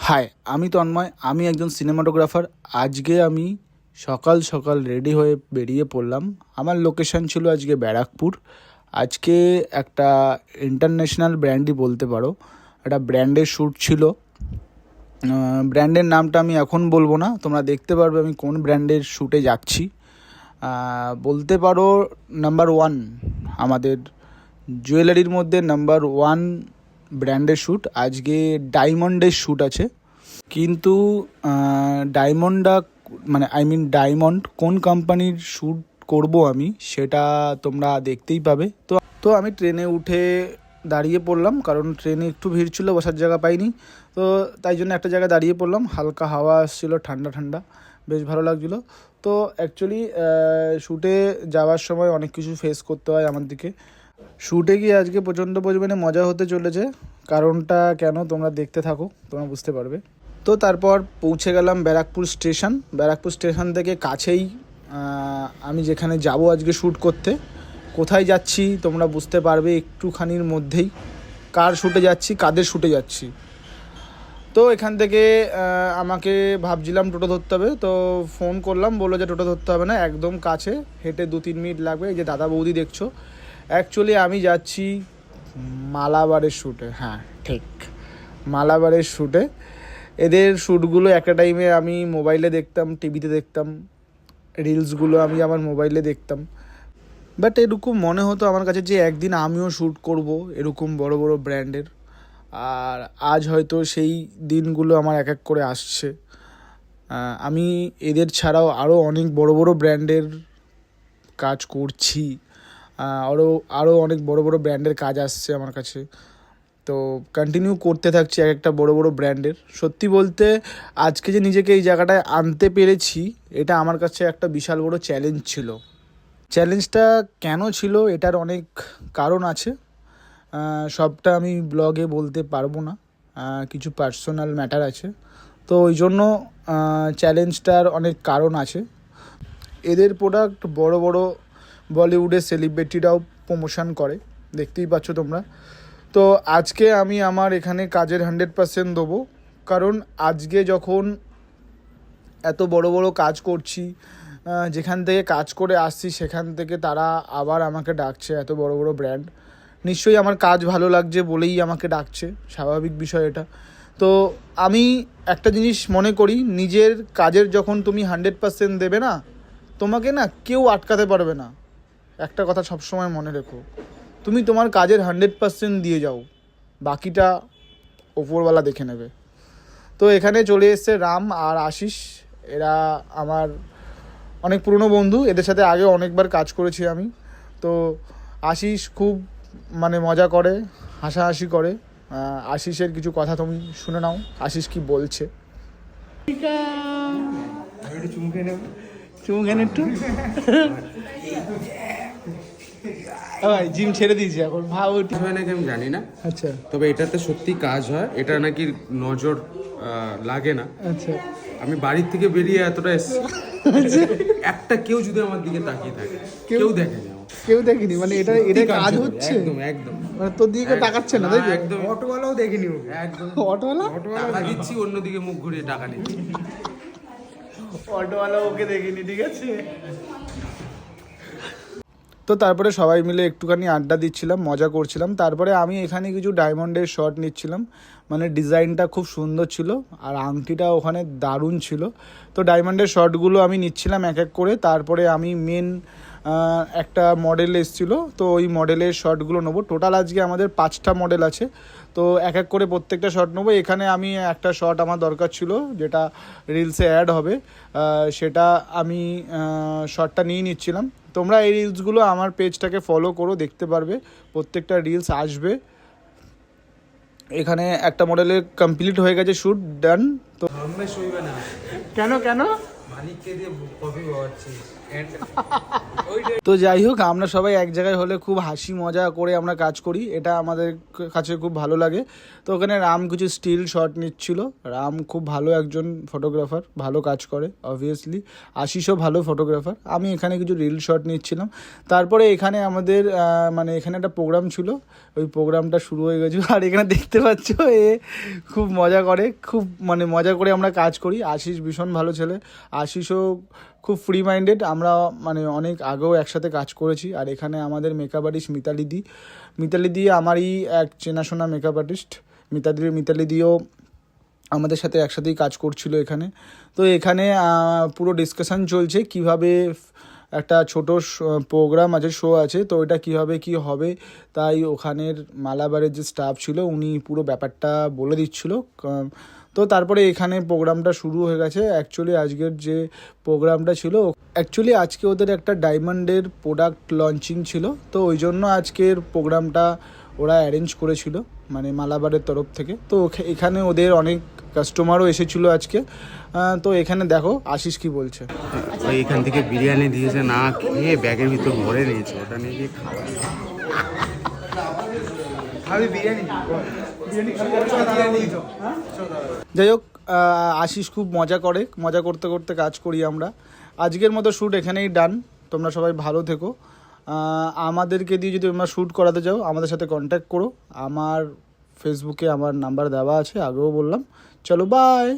High, আমি তন্ময়, আমি একজন সিনেমাটোগ্রাফার। আজকে আমি সকাল সকাল রেডি হয়ে বেরিয়ে পড়লাম। আমার লোকেশন ছিল আজকে ব্যারাকপুর। আজকে একটা ইন্টারন্যাশনাল ব্র্যান্ডই বলতে পারো, একটা ব্র্যান্ডের শ্যুট ছিল। ব্র্যান্ডের নামটা আমি এখন বলবো না, তোমরা দেখতে পারবে আমি কোন ব্র্যান্ডের শ্যুটে যাচ্ছি। বলতে পারো নাম্বার ওয়ান, আমাদের জুয়েলারির মধ্যে নাম্বার ওয়ান ব্র্যান্ডের শ্যুট। আজকে ডায়মন্ডের শ্যুট আছে, কিন্তু ডায়মন্ডটা ডায়মন্ড কোন কোম্পানির শ্যুট করব আমি, সেটা তোমরা দেখতেই পাবে। তো আমি ট্রেনে উঠে দাঁড়িয়ে পড়লাম, কারণ ট্রেনে একটু ভিড় ছিল, বসার জায়গা পাইনি। তো তাই জন্য একটা জায়গায় দাঁড়িয়ে পড়লাম। হালকা হাওয়া আসছিলো, ঠান্ডা ঠান্ডা, বেশ ভালো লাগছিলো। তো অ্যাকচুয়ালি শ্যুটে যাওয়ার সময় অনেক কিছু ফেস করতে হয় আমার দিকে। শ্যুটে গিয়ে আজকে প্রচণ্ড পরিমাণে মজা হতে চলেছে। কারণটা কেন তোমরা দেখতে থাকো, তোমরা বুঝতে পারবে। তো তারপর পৌঁছে গেলাম ব্যারাকপুর স্টেশন। ব্যারাকপুর স্টেশন থেকে কাছেই আমি যেখানে যাব আজকে শ্যুট করতে। কোথায় যাচ্ছি তোমরা বুঝতে পারবে একটুখানির মধ্যেই, কার শ্যুটে যাচ্ছি, কাদের শ্যুটে যাচ্ছি। তো এখান থেকে আমাকে ভাবছিলাম টোটো ধরতে হবে, তো ফোন করলাম, বললো যে টোটো ধরতে হবে না, একদম কাছে, হেঁটে 2-3 মিনিট লাগবে। এই যে দাদা বৌদি দেখছো, অ্যাকচুয়ালি আমি যাচ্ছি মালাবারের শ্যুটে। হ্যাঁ ঠিক, মালাবারের শ্যুটে। এদের শ্যুটগুলো একটা টাইমে আমি মোবাইলে দেখতাম, টিভিতে দেখতাম, রিলসগুলো আমি আমার মোবাইলে দেখতাম। বাট এরকম মনে হতো আমার কাছে যে একদিন আমিও শ্যুট করব এরকম বড় বড় ব্র্যান্ডের। আর আজ হয়তো সেই দিনগুলো আমার এক এক করে আসছে। আমি এদের ছাড়াও আরও অনেক বড় বড় ব্র্যান্ডের কাজ করছি। আরও অনেক বড় বড় ব্র্যান্ডের কাজ আসছে আমার কাছে। তো কন্টিনিউ করতে থাকছি এক একটা বড় বড় ব্র্যান্ডের। সত্যি বলতে আজকে যে নিজেকে এই জায়গাটায় আনতে পেরেছি, এটা আমার কাছে একটা বিশাল বড় চ্যালেঞ্জ ছিল। চ্যালেঞ্জটা কেন ছিল, এটার অনেক কারণ আছে। সবটা আমি ব্লগে বলতে পারবো না, কিছু পার্সোনাল ম্যাটার আছে। তো ওই জন্য চ্যালেঞ্জটার অনেক কারণ আছে। এদের প্রোডাক্ট বড় বড় বলিউডের সেলিব্রিটিরাও প্রমোশন করে, দেখতেই পাচ্ছ তোমরা। তো আজকে আমি আমার এখানে কাজের 100% দেবো, কারণ আজকে যখন এত বড় বড় কাজ করছি, যেখান থেকে কাজ করে আসছি সেখান থেকে তারা আবার আমাকে ডাকছে, এত বড় বড় ব্র্যান্ড। নিশ্চয়ই আমার কাজ ভালো লাগছে বলেই আমাকে ডাকছে, স্বাভাবিক বিষয় এটা। তো আমি একটা জিনিস মনে করি, নিজের কাজের যখন তুমি 100% দেবে না, তোমাকে না কেউ আটকাতে পারবে না। একটা কথা সবসময় মনে রেখো, তুমি তোমার কাজের 100% দিয়ে যাও, বাকিটা ওপরওয়ালা দেখে নেবে। তো এখানে চলে এসছে রাম আর আশিস, এরা আমার অনেক পুরনো বন্ধু, এদের সাথে আগে অনেকবার কাজ করেছি আমি। তো আশিস খুব মজা করে, হাসাহাসি করে। আশিসের কিছু কথা তুমি শুনে নাও, আশিস কি বলছে। জিম ছেড়ে দিয়েছি এখন, ভাব হয় নাকি আমি জানি না। আচ্ছা, তবে এটাতে সত্যি কাজ হয়, এটা নাকি নজর লাগে না। আচ্ছা, আমি বাড়ির থেকে বেরিয়ে এতটা এসেছি, একটা কেউ যদি আমার দিকে তাকিয়ে থাকে, কেউ দেখেনি আমার। কেউ দেখেনি এটা কাজ হচ্ছে একদম একদম, তোর দিকে তাকাচ্ছে না, তাই তো? একদম। অটোওয়ালাও দেখিনি ও। একদম অটোওয়ালা টাকা দিচ্ছি, অন্যদিকে মুখ ঘুরিয়ে টাকা নিচ্ছি। অটোওয়ালা ওকে দেখিনি, ঠিক আছে। তো তারপরে সবাই মিলে একটুখানি আড্ডা দিচ্ছিলাম, মজা করছিলাম। তারপরে আমি এখানে কিছু ডায়মন্ডের শট নিচ্ছিলাম, ডিজাইনটা খুব সুন্দর ছিল আর আংটিটা ওখানে দারুণ ছিল। তো ডায়মন্ডের শটগুলো আমি নিচ্ছিলাম এক এক করে। তারপরে আমি মেন একটা মডেল এসেছিলো, তো ওই মডেলের শটগুলো নেবো। টোটাল আজকে আমাদের 5টা মডেল আছে, তো এক এক করে প্রত্যেকটা শট নেবো। এখানে আমি একটা শট আমার দরকার ছিল, যেটা রিলসে অ্যাড হবে, সেটা আমি শটটা নিয়ে নিচ্ছিলাম। তোমরা এই রিলসগুলো আমার পেজটাকে ফলো করো, দেখতে পারবে প্রত্যেকটা রিলস আসবে। এখানে একটা মডেলের কমপ্লিট হয়ে গেছে, শ্যুট ডান। তো কেন মালিককে দিয়ে কফি খাওয়াচ্ছি তো যাই হোক, আমরা সবাই এক জায়গায় হলে খুব হাসি মজা করে আমরা কাজ করি, এটা আমাদের কাছে খুব ভালো লাগে। তো ওখানে রাম কিছু স্টিল শট নিচ্ছিল। রাম খুব ভালো একজন ফটোগ্রাফার, ভালো কাজ করে অবভিয়াসলি। আশিসও ভালো ফটোগ্রাফার। আমি এখানে কিছু রিল শট নিচ্ছিলাম। তারপরে এখানে আমাদের মানে এখানে একটা প্রোগ্রাম ছিল, ওই প্রোগ্রামটা শুরু হয়ে গেছে। আর এখানে দেখতে পাচ্ছ এ খুব মজা করে, খুব মানে মজা করে আমরা কাজ করি। আশিস ভীষণ ভালো ছেলে, আশিসও খুব ফ্রি মাইন্ডেড। আমরা মানে অনেক আগেও একসাথে কাজ করেছি। আর এখানে আমাদের মেকআপ আর্টিস্ট মিতালিদি আমারই এক চেনাশোনা মেকআপ আর্টিস্ট। মিতালিদিও আমাদের সাথে একসাথেই কাজ করছিল এখানে। তো এখানে পুরো ডিসকাশন চলছে কিভাবে একটা ছোট প্রোগ্রাম আছে, শো আছে, তো এটা কীভাবে কী হবে। তাই ওখানের মালাবারের যে স্টাফ ছিল উনি পুরো ব্যাপারটা বলে দিচ্ছিল। তো তারপরে এখানে প্রোগ্রামটা শুরু হয়ে গেছে। অ্যাকচুয়ালি আজকের যে প্রোগ্রামটা ছিল, আজকে ওদের একটা ডায়মন্ডের প্রোডাক্ট লঞ্চিং ছিল, তো ওই জন্য আজকের প্রোগ্রামটা ওরা অ্যারেঞ্জ করেছিল মানে মালাবারের তরফ থেকে। তো এখানে ওদের অনেক কাস্টমারও এসেছিলো আজকে। তো এখানে দেখো আশিস কি বলছে। ওই এখান থেকে বিরিয়ানি দিয়েছে, না খেয়ে ব্যাগের ভিতর ভরে নিয়েছে, ওটা নিয়ে গিয়ে যাই হোক, আশিস খুব মজা করে, মজা করতে করতে কাজ করি আমরা। আজকের মতো শ্যুট এখানেই ডান। তোমরা সবাই ভালো থেকো। আমাদেরকে দিয়ে যদি তোমরা শ্যুট করাতে চাও আমাদের সাথে কন্ট্যাক্ট করো। আমার ফেসবুকে আমার নাম্বার দেওয়া আছে, আগেও বললাম। চলো বাই।